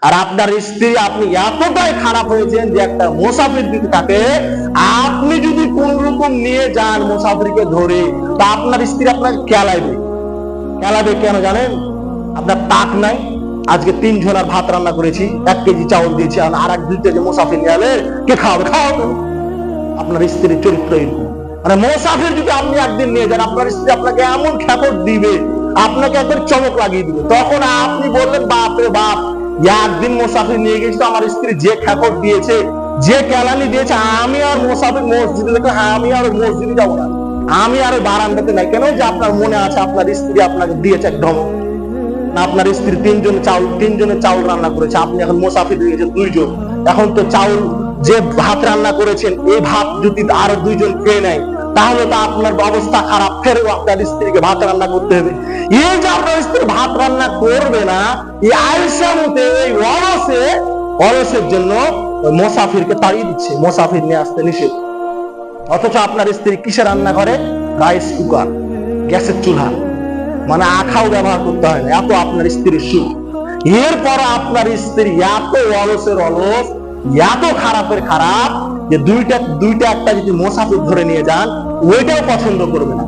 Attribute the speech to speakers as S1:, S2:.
S1: আর আপনার স্ত্রী আপনি এতটাই খারাপ হয়েছেন যে একটা মুসাফির যদি থাকে, আপনি যদি কোন রকম নিয়ে যান মুসাফিরকে ধরে, তা আপনার স্ত্রী আপনাকে খেলাইবে। খেলাবে কেন জানেন? আপনার তাক নাই, আজকে 3 জনের ভাত রান্না করেছি, 1 কেজি চাউল দিয়েছি, আর 2 কেজি মুসাফির নিয়ে এলে কে খাওয়াবে? খাওয়াবে। আপনার স্ত্রীর চরিত্র এরকম। মানে মুসাফির যদি আপনি একদিন নিয়ে যান, আপনার স্ত্রী আপনাকে এমন খ্যাপট দিবে, আপনাকে একবার চমক লাগিয়ে দিবে, তখন আপনি বললেন বাপ রে বাপ, একদিন মুসাফির নিয়ে গেছি তো আমার স্ত্রী যে খ্যাপট দিয়েছে, যে কেলানি দিয়েছে, আমি আর মুসাফির মসজিদে দেখলে আমি আর মসজিদে যাবো না, আমি আর বারান্দাতে নাই। কেন? যে আপনার মনে আছে আপনার স্ত্রী আপনাকে দিয়েছে এক ধমক। না, আপনার স্ত্রী 3 জনের চাউল রান্না করেছে, আপনি এখন মুসাফির হয়ে গেছেন 2 জন। এখন তো চাউল যে ভাত রান্না করেছেন, এই ভাত যদি আরো 2 জন খেয়ে নেয়, তাহলে তো আপনার অবস্থা খারাপ, ফের আপনার স্ত্রীকে ভাত রান্না করতে হবে। এই যে আপনার স্ত্রী ভাত রান্না করবে না, এই আয়েশা মতে এই অলসের জন্য মুসাফিরকে তাড়িয়ে দিচ্ছে, মুসাফির নিয়ে আসতে নিষেধ। অথচ আপনার স্ত্রী কিসে রান্না করে? রাইস কুকার, গ্যাসের চুলা, মানে আখাও ব্যবহার করতে হয় না, এত আপনার স্ত্রীর সুখ। এরপর আপনার স্ত্রী এত অলসের অলস, এত খারাপ যে দুইটা একটা যদি মুসাফির ধরে নিয়ে যান, ওইটাও পছন্দ করবে না।